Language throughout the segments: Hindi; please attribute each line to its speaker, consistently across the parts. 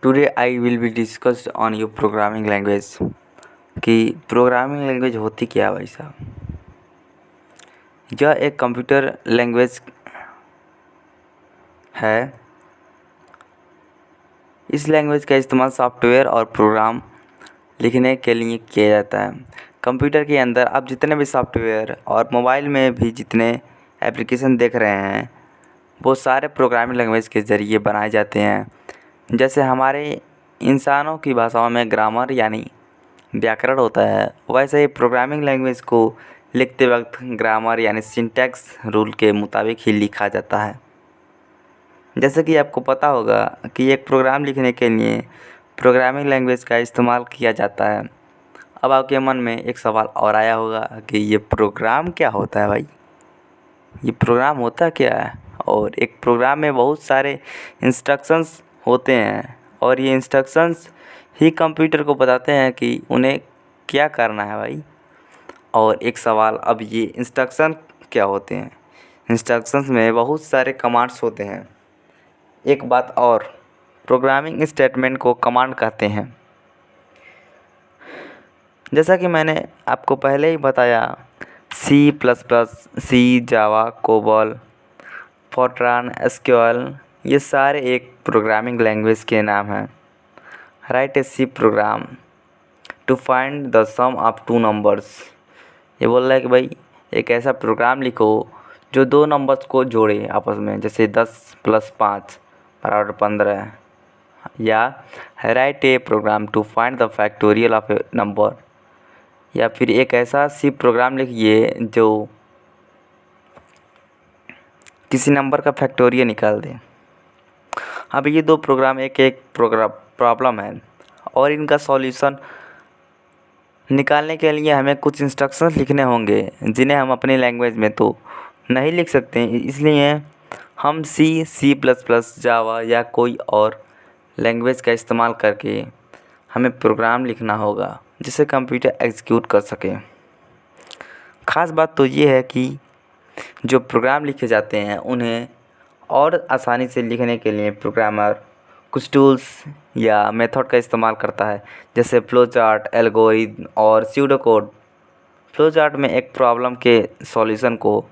Speaker 1: Today I will be discussed on your programming language कि प्रोग्रामिंग लैंग्वेज होती क्या है भाई साहब। यह एक कंप्यूटर लैंग्वेज है। इस लैंग्वेज का इस्तेमाल सॉफ्टवेयर और प्रोग्राम लिखने के लिए किया जाता है। कंप्यूटर के अंदर आप जितने भी सॉफ्टवेयर और मोबाइल में भी जितने एप्लीकेशन देख रहे हैं वो सारे प्रोग्रामिंग लैंग्वेज के ज़रिए बनाए जाते हैं। जैसे हमारे इंसानों की भाषाओं में ग्रामर यानी व्याकरण होता है, वैसे ही प्रोग्रामिंग लैंग्वेज को लिखते वक्त ग्रामर यानी सिंटैक्स रूल के मुताबिक ही लिखा जाता है। जैसे कि आपको पता होगा कि एक प्रोग्राम लिखने के लिए प्रोग्रामिंग लैंग्वेज का इस्तेमाल किया जाता है। अब आपके मन में एक सवाल और आया होगा कि ये प्रोग्राम क्या होता है भाई, ये प्रोग्राम होता क्या है। और एक प्रोग्राम में बहुत सारे इंस्ट्रक्शंस होते हैं और ये इंस्ट्रक्शंस ही कंप्यूटर को बताते हैं कि उन्हें क्या करना है भाई। और एक सवाल, अब ये इंस्ट्रक्शन क्या होते हैं। इंस्ट्रक्शंस में बहुत सारे कमांड्स होते हैं। एक बात और, प्रोग्रामिंग स्टेटमेंट को कमांड कहते हैं। जैसा कि मैंने आपको पहले ही बताया, C++, C, Java, COBOL, Fortran, SQL, ये सारे एक प्रोग्रामिंग लैंग्वेज के नाम हैं। Write a C program to find the sum of two numbers. ये बोल रहा है कि भाई एक ऐसा प्रोग्राम लिखो जो दो नंबर्स को जोड़े आपस में, जैसे 10 + 5 = 15। या write a program to find the factorial of a number. या फिर एक ऐसा सी प्रोग्राम लिखिए जो किसी नंबर का फैक्टोरियल निकाल दे। अब ये दो प्रोग्राम एक प्रॉब्लम है और इनका सॉल्यूशन निकालने के लिए हमें कुछ इंस्ट्रक्शंस लिखने होंगे जिन्हें हम अपनी लैंग्वेज में तो नहीं लिख सकते। इसलिए हम C++, जावा या कोई और लैंग्वेज का इस्तेमाल करके हमें प्रोग्राम लिखना होगा जिसे कंप्यूटर एग्जीक्यूट कर सके। ख़ास बात तो ये है कि जो प्रोग्राम लिखे जाते हैं उन्हें और आसानी से लिखने के लिए प्रोग्रामर कुछ टूल्स या मेथड का इस्तेमाल करता है, जैसे फ्लो चार्ट, एल्गोरिथम और स्यूडोकोड। फ्लो चार्ट में एक प्रॉब्लम के सॉल्यूशन को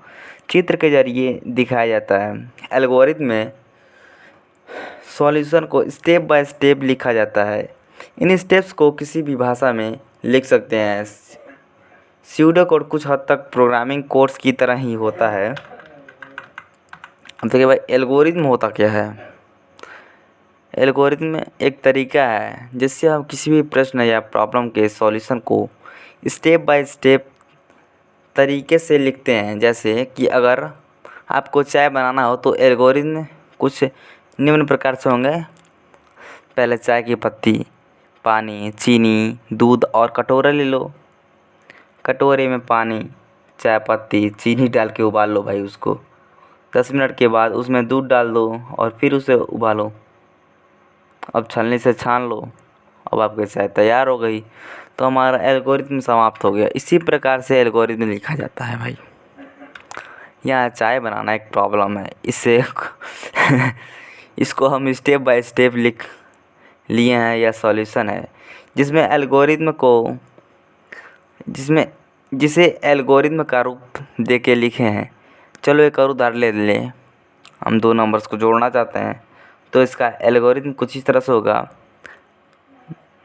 Speaker 1: चित्र के ज़रिए दिखाया जाता है। एल्गोरिथम में सॉल्यूशन को स्टेप बाय स्टेप लिखा जाता है। इन स्टेप्स को किसी भी भाषा में लिख सकते हैं। स्यूडोकोड कुछ हद तक प्रोग्रामिंग कोड्स की तरह ही होता है। अब देखिए भाई, एल्गोरिथम होता क्या है। एल्गोरिथम में एक तरीका है जिससे हम किसी भी प्रश्न या प्रॉब्लम के सॉल्यूशन को स्टेप बाय स्टेप तरीके से लिखते हैं। जैसे कि अगर आपको चाय बनाना हो तो एल्गोरिथम कुछ निम्न प्रकार से होंगे। पहले चाय की पत्ती, पानी, चीनी, दूध और कटोरा ले लो। कटोरे में पानी, चाय पत्ती, चीनी डाल के उबाल लो भाई उसको। 10 मिनट के बाद उसमें दूध डाल दो और फिर उसे उबालो। अब छलनी से छान लो। अब आपकी चाय तैयार हो गई। तो हमारा एल्गोरिथम समाप्त हो गया। इसी प्रकार से एल्गोरिथम लिखा जाता है भाई। यहाँ चाय बनाना एक प्रॉब्लम है, इससे इसको हम स्टेप बाय स्टेप लिख लिए हैं। यह सॉल्यूशन है जिसमें एल्गोरिथम को जिसे एल्गोरिथम का रूप दे के लिखे हैं। चलो एक और उदाहरण ले लें। हम दो नंबर्स को जोड़ना चाहते हैं तो इसका एल्गोरिथम कुछ इस तरह से होगा।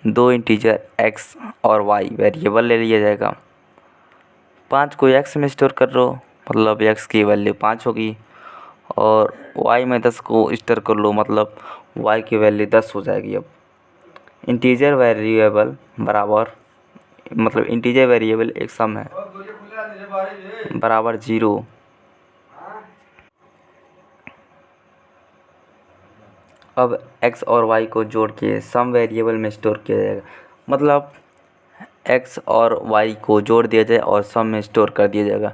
Speaker 1: दो इंटीजर x और y वेरिएबल ले लिया जाएगा। 5 को x में स्टोर कर लो, मतलब x की वैल्यू 5 होगी। और y में 10 को स्टोर कर लो, मतलब y की वैल्यू 10 हो जाएगी। अब इंटीजर वेरिएबल बराबर, मतलब इंटीजर वेरिएबल एक सम है, बराबर 0। अब x और y को जोड़ के सम वेरिएबल में स्टोर किया जाएगा। मतलब x और y को जोड़ दिया जाए और सम में स्टोर कर दिया जाएगा।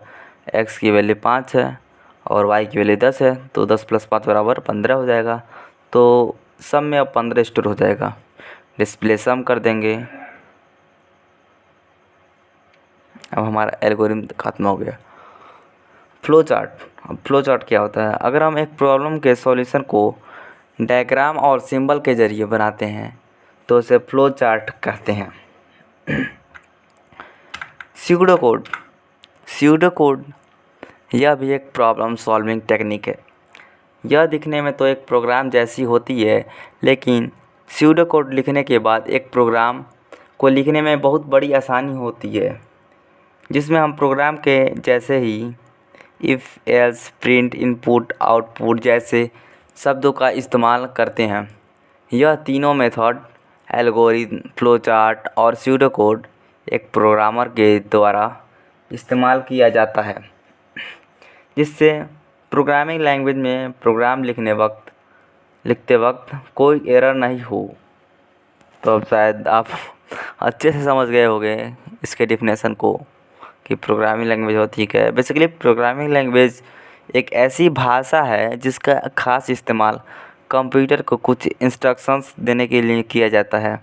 Speaker 1: x की वैल्यू 5 है और y की वैल्यू 10 है, तो 10 + 5 = 15 हो जाएगा। तो सम में अब 15 स्टोर हो जाएगा। डिस्प्ले सम कर देंगे। अब हमारा एल्गोरिथम खत्म हो गया। Flow chart. अब फ्लो चार्ट क्या होता है। अगर हम एक प्रॉब्लम के सॉल्यूशन को डायग्राम और सिंबल के ज़रिए बनाते हैं तो उसे फ्लो चार्ट कहते हैं। स्यूडो कोड यह भी एक प्रॉब्लम सॉल्विंग टेक्निक है। यह दिखने में तो एक प्रोग्राम जैसी होती है, लेकिन स्यूडो कोड लिखने के बाद एक प्रोग्राम को लिखने में बहुत बड़ी आसानी होती है, जिसमें हम प्रोग्राम के जैसे ही if, else, print, input, output जैसे शब्दों का इस्तेमाल करते हैं। यह तीनों मेथड, एल्गोरिथम, फ्लोचार्ट और स्यूडो कोड एक प्रोग्रामर के द्वारा इस्तेमाल किया जाता है, जिससे प्रोग्रामिंग लैंग्वेज में प्रोग्राम लिखते वक्त कोई एरर नहीं हो। तो अब शायद आप अच्छे से समझ गए होंगे इसके डेफिनेशन को कि प्रोग्रामिंग लैंग्वेज होती क्या है। बेसिकली प्रोग्रामिंग लैंग्वेज एक ऐसी भाषा है जिसका खास इस्तेमाल कंप्यूटर को कुछ इंस्ट्रक्शंस देने के लिए किया जाता है,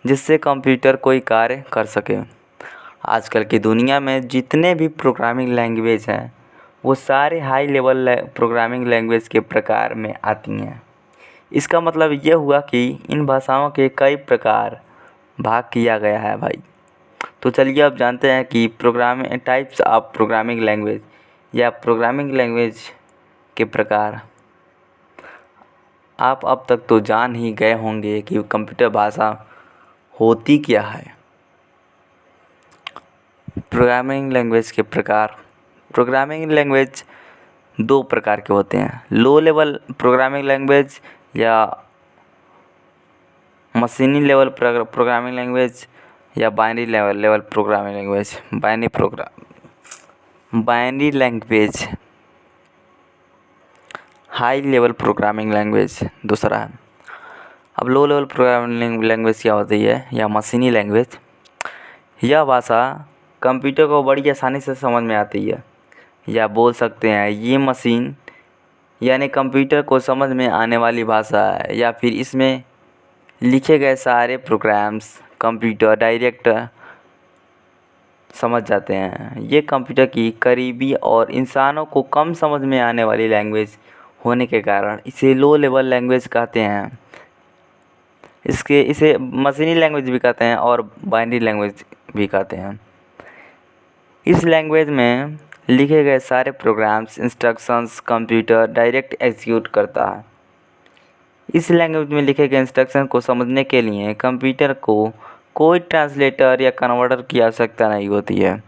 Speaker 1: जिससे कंप्यूटर कोई कार्य कर सके। आजकल की दुनिया में जितने भी प्रोग्रामिंग लैंग्वेज हैं वो सारे हाई लेवल प्रोग्रामिंग लैंग्वेज के प्रकार में आती हैं। इसका मतलब ये हुआ कि इन भाषाओं के कई प्रकार भाग किया गया है भाई। तो चलिए अब जानते हैं कि programming types of programming language या प्रोग्रामिंग लैंग्वेज के प्रकार। आप अब तक तो जान ही गए होंगे कि कंप्यूटर भाषा होती क्या है। प्रोग्रामिंग लैंग्वेज के प्रकार। प्रोग्रामिंग लैंग्वेज दो प्रकार के होते हैं, लो लेवल प्रोग्रामिंग लैंग्वेज या मशीनी लेवल प्रोग्रामिंग लैंग्वेज या binary level programming language. Binary language high level programming language दूसरा है। अब लो लेवल प्रोग्रामिंग लैंग्वेज क्या होती है या मशीनी लैंग्वेज। यह भाषा कंप्यूटर को बड़ी आसानी से समझ में आती है, या बोल सकते हैं ये मशीन यानी कंप्यूटर को समझ में आने वाली भाषा है, या फिर इसमें लिखे गए सारे प्रोग्राम्स कंप्यूटर डायरेक्ट समझ जाते हैं। ये कंप्यूटर की करीबी और इंसानों को कम समझ में आने वाली लैंग्वेज होने के कारण इसे लो लेवल लैंग्वेज कहते हैं। इसे मशीनी लैंग्वेज भी कहते हैं और बाइनरी लैंग्वेज भी कहते हैं। इस लैंग्वेज में लिखे गए सारे programs instructions computer direct execute करता है। इस लैंग्वेज में लिखे गए इंस्ट्रक्शन को समझने के लिए कंप्यूटर को कोई ट्रांसलेटर या कन्वर्टर की आवश्यकता नहीं होती है।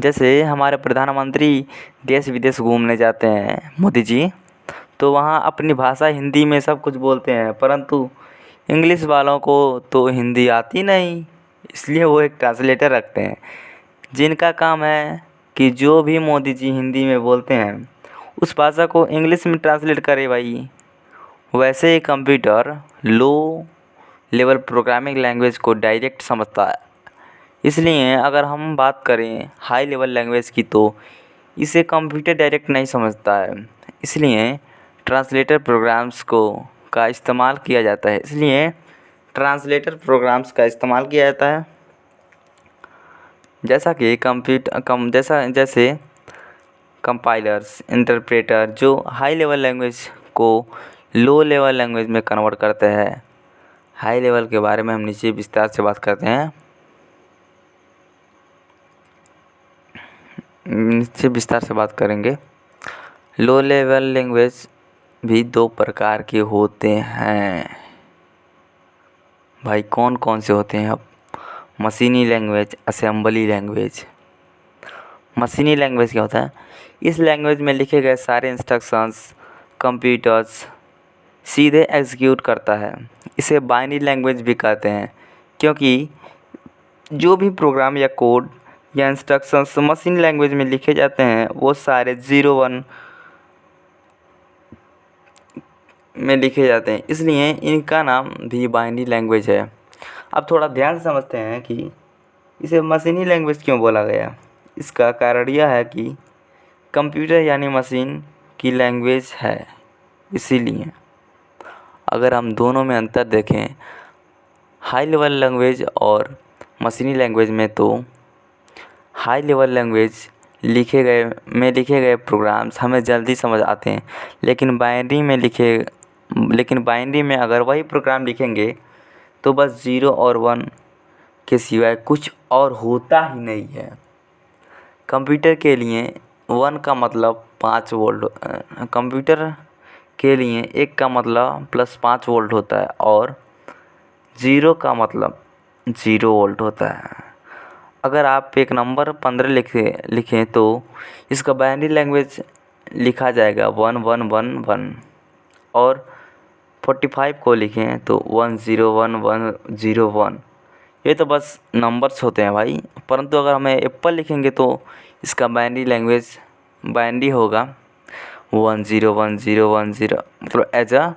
Speaker 1: जैसे हमारे प्रधानमंत्री देश विदेश घूमने जाते हैं मोदी जी, तो वहाँ अपनी भाषा हिंदी में सब कुछ बोलते हैं, परंतु इंग्लिश वालों को तो हिंदी आती नहीं, इसलिए वो एक ट्रांसलेटर रखते हैं, जिनका काम है कि जो भी मोदी जी हिंदी में बोलते हैं उस भाषा को इंग्लिश में ट्रांसलेट करे भाई। वैसे ही computer low level programming language को डायरेक्ट समझता है। इसलिए अगर हम बात करें हाई लेवल लैंग्वेज की, तो इसे कंप्यूटर डायरेक्ट नहीं समझता है, इसलिए ट्रांसलेटर प्रोग्राम्स का इस्तेमाल किया जाता है। जैसे कंपाइलर्स, इंटरप्रेटर जो हाई लेवल लैंग्वेज को लो लेवल लैंग्वेज में कन्वर्ट करते हैं। हाई लेवल के बारे में हम नीचे विस्तार से बात करते हैं। करेंगे। लो लेवल लैंग्वेज भी दो प्रकार के होते हैं भाई। कौन कौन से होते हैं? अब मशीनी लैंग्वेज, असेंबली लैंग्वेज। मशीनी लैंग्वेज क्या होता है? इस लैंग्वेज में लिखे गए सारे इंस्ट्रक्शंस कंप्यूटर्स सीधे एग्जीक्यूट करता है। इसे बाइनरी लैंग्वेज भी कहते हैं, क्योंकि जो भी प्रोग्राम या कोड या इंस्ट्रक्शंस मशीन लैंग्वेज में लिखे जाते हैं वो सारे 0-1 में लिखे जाते हैं, इसलिए इनका नाम भी बाइनरी लैंग्वेज है। अब थोड़ा ध्यान से समझते हैं कि इसे मशीनी लैंग्वेज क्यों बोला गया। इसका कारण यह है कि कंप्यूटर यानी मशीन की लैंग्वेज है, इसीलिए। अगर हम दोनों में अंतर देखें हाई लेवल लैंग्वेज और मशीनी लैंग्वेज में, तो हाई लेवल लैंग्वेज लिखे गए प्रोग्राम्स हमें जल्दी समझ आते हैं, लेकिन बाइनरी में अगर वही प्रोग्राम लिखेंगे तो बस 0 और 1 के सिवाय कुछ और होता ही नहीं है। कंप्यूटर के लिए 1 का मतलब 5 वोल्ट, कंप्यूटर के लिए 1 का मतलब +5 वोल्ट होता है और 0 का मतलब 0 वोल्ट होता है। अगर आप एक नंबर 15 लिखें तो इसका बाइनरी लैंग्वेज लिखा जाएगा 1111 और 45 को लिखें तो 101101। ये तो बस नंबर्स होते हैं भाई, परंतु अगर हमें एप्पल लिखेंगे तो इसका बाइनरी होगा 101010, मतलब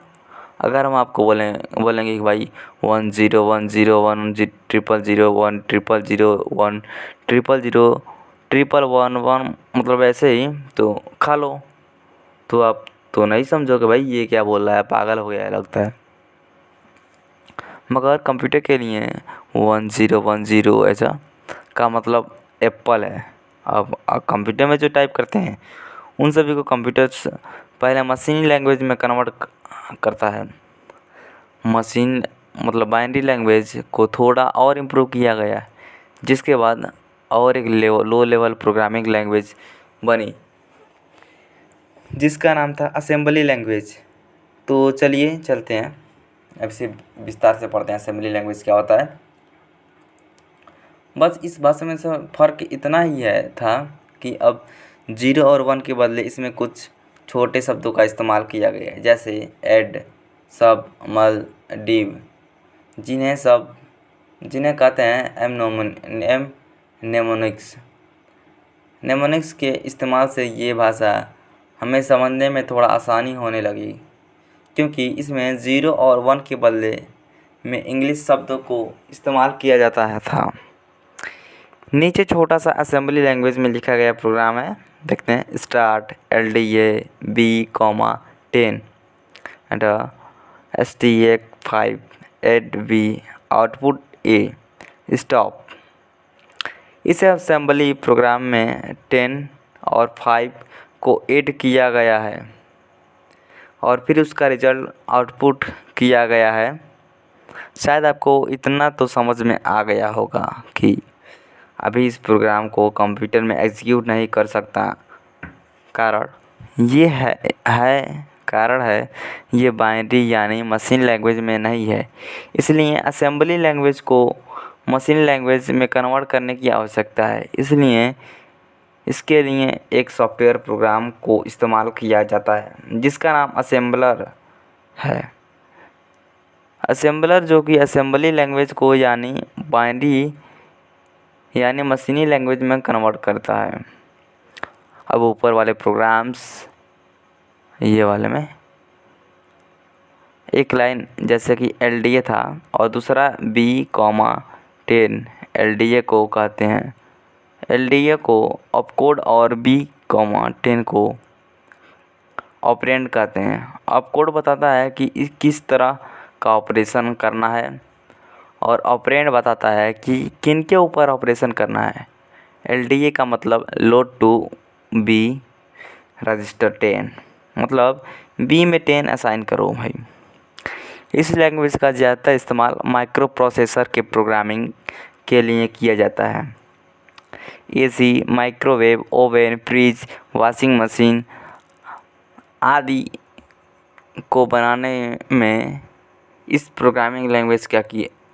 Speaker 1: अगर हम आपको बोलेंगे कि भाई 10100010000000000011, मतलब ऐसे ही तो खा लो, तो आप तो नहीं समझोगे भाई ये क्या बोल रहा है, पागल हो गया है लगता है। मगर कंप्यूटर के लिए 1010 ऐसा का मतलब एप्पल है। अब कंप्यूटर में जो टाइप करते हैं उन सभी को कंप्यूटर्स पहले मशीन लैंग्वेज में कन्वर्ट करता है। मशीन मतलब बाइनरी लैंग्वेज को थोड़ा और इम्प्रूव किया गया, जिसके बाद और एक लो लेवल प्रोग्रामिंग लैंग्वेज बनी जिसका नाम था असेंबली लैंग्वेज। तो चलिए चलते हैं, अब से विस्तार से पढ़ते हैं असेंबली लैंग्वेज क्या होता है। बस इस भाषा में से फ़र्क इतना ही था कि अब 0 और 1 के बदले इसमें कुछ छोटे शब्दों का इस्तेमाल किया गया है, जैसे ऐड, सब, मल, डिव, जिन्हें कहते हैं नेमोनिक्स। नेमोनिक्स के इस्तेमाल से ये भाषा हमें समझने में थोड़ा आसानी होने लगी, क्योंकि इसमें 0 और 1 के बदले में इंग्लिश शब्दों को इस्तेमाल किया जाता था। नीचे छोटा सा असेंबली लैंग्वेज में लिखा गया प्रोग्राम है, देखते हैं। Start LDA B,10 and STA 5 add B output A stop. इस असेंबली प्रोग्राम में 10 और 5 को ऐड किया गया है और फिर उसका रिजल्ट आउटपुट किया गया है। शायद आपको इतना तो समझ में आ गया होगा कि अभी इस प्रोग्राम को कंप्यूटर में एग्जीक्यूट नहीं कर सकता। कारण है ये बाइनरी यानी मशीन लैंग्वेज में नहीं है, इसलिए असेंबली लैंग्वेज को मशीन लैंग्वेज में कन्वर्ट करने की आवश्यकता है। इसलिए इसके लिए एक सॉफ्टवेयर प्रोग्राम को इस्तेमाल किया जाता है जिसका नाम असेंबलर है। असेंबलर जो कि असेंबली लैंग्वेज को यानी बाइनरी यानी मशीनी लैंग्वेज में कन्वर्ट करता है। अब ऊपर वाले प्रोग्राम्स, ये वाले में एक लाइन जैसे कि LDA था और दूसरा B,10 LDA को कहते हैं। LDA को ऑपकोड और B,10 को ऑपरेंड कहते हैं। ऑपकोड बताता है कि किस तरह का ऑपरेशन करना है और ऑपरेंड बताता है कि किन के ऊपर ऑपरेशन करना है। LDA का मतलब लोड टू B रजिस्टर 10, मतलब B में 10 असाइन करो भाई। इस लैंग्वेज का ज़्यादातर इस्तेमाल माइक्रो प्रोसेसर के प्रोग्रामिंग के लिए किया जाता है। AC, microwave, oven, fridge, washing machine आदि को बनाने में इस प्रोग्रामिंग लैंग्वेज का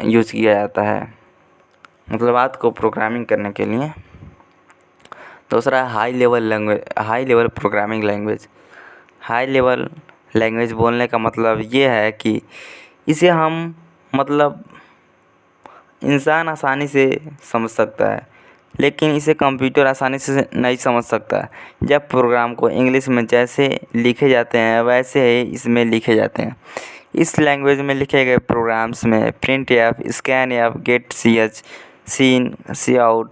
Speaker 1: यूज़ किया जाता है, मतलब बात को प्रोग्रामिंग करने के लिए। दूसरा high level programming language. High level language बोलने का मतलब ये है कि इसे हम मतलब इंसान आसानी से समझ सकता है, लेकिन इसे कंप्यूटर आसानी से नहीं समझ सकता। जब प्रोग्राम को इंग्लिश में जैसे लिखे जाते हैं वैसे ही इसमें लिखे जाते हैं। इस लैंग्वेज में लिखे गए प्रोग्राम्स में printf, scanf, getch, sin, cout,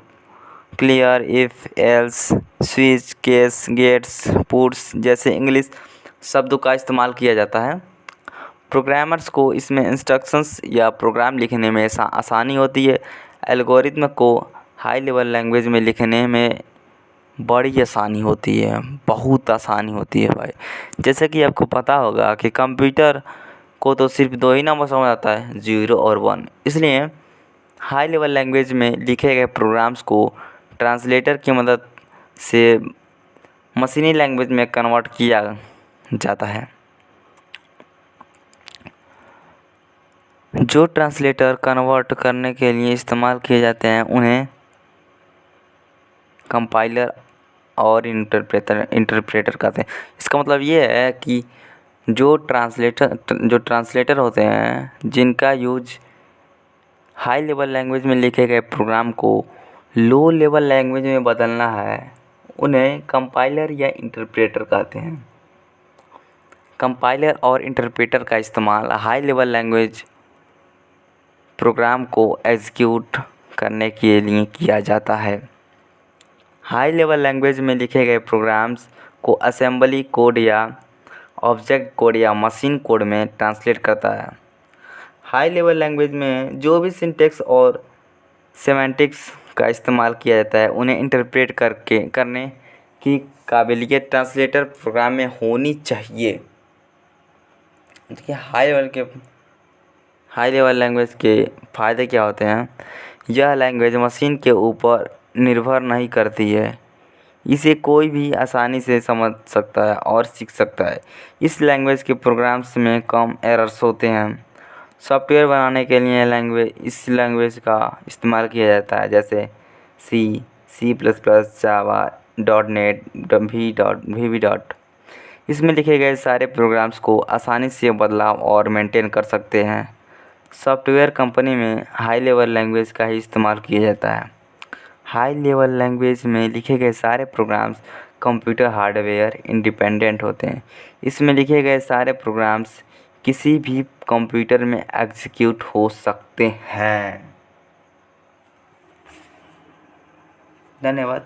Speaker 1: clear, if, else, switch, case, gets, puts जैसे इंग्लिश शब्दों का इस्तेमाल किया जाता है। प्रोग्रामर्स को इसमें इंस्ट्रक्शंस या प्रोग्राम लिखने में आसानी होती है। एल्गोरिथम को हाई लेवल लैंग्वेज में लिखने में बड़ी आसानी होती है, बहुत आसानी होती है भाई। जैसे कि आपको पता होगा कि कंप्यूटर को तो सिर्फ 2 ही नंबर समझ आता है, 0 और 1। इसलिए हाई लेवल लैंग्वेज में लिखे गए प्रोग्राम्स को ट्रांसलेटर की मदद से मशीनी लैंग्वेज में कन्वर्ट किया जाता है। जो ट्रांसलेटर कन्वर्ट करने के लिए इस्तेमाल किए जाते हैं उन्हें कंपाइलर और इंटरप्रेटर कहते हैं। इसका मतलब ये है कि जो ट्रांसलेटर होते हैं जिनका यूज हाई लेवल लैंग्वेज में लिखे गए प्रोग्राम को लो लेवल लैंग्वेज में बदलना है, उन्हें कंपाइलर या इंटरप्रेटर कहते हैं। कंपाइलर और इंटरप्रेटर का इस्तेमाल हाई लेवल लैंग्वेज प्रोग्राम को एग्जीक्यूट करने के लिए किया जाता है। हाई लेवल लैंग्वेज में लिखे गए प्रोग्राम्स को असेंबली कोड या ऑब्जेक्ट कोड या मशीन कोड में ट्रांसलेट करता है। हाई लेवल लैंग्वेज में जो भी सिंटैक्स और सेमेंटिक्स का इस्तेमाल किया जाता है उन्हें इंटरप्रेट करने की काबिलियत ट्रांसलेटर प्रोग्राम में होनी चाहिए। देखिए हाई लेवल लैंग्वेज के फ़ायदे क्या होते हैं। यह लैंग्वेज मशीन के ऊपर निर्भर नहीं करती है, इसे कोई भी आसानी से समझ सकता है और सीख सकता है। इस लैंग्वेज के प्रोग्राम्स में कम एरर्स होते हैं। सॉफ्टवेयर बनाने के लिए इस लैंग्वेज का इस्तेमाल किया जाता है, जैसे C++, जावा, .NET, VB. इसमें लिखे गए सारे प्रोग्राम्स को आसानी से बदलाव और मेंटेन कर सकते हैं। सॉफ्टवेयर कंपनी में हाई लेवल लैंग्वेज का ही इस्तेमाल किया जाता है। हाई लेवल लैंग्वेज में लिखे गए सारे प्रोग्राम्स कंप्यूटर हार्डवेयर इंडिपेंडेंट होते हैं। इसमें लिखे गए सारे प्रोग्राम्स किसी भी कंप्यूटर में एग्जीक्यूट हो सकते हैं। धन्यवाद।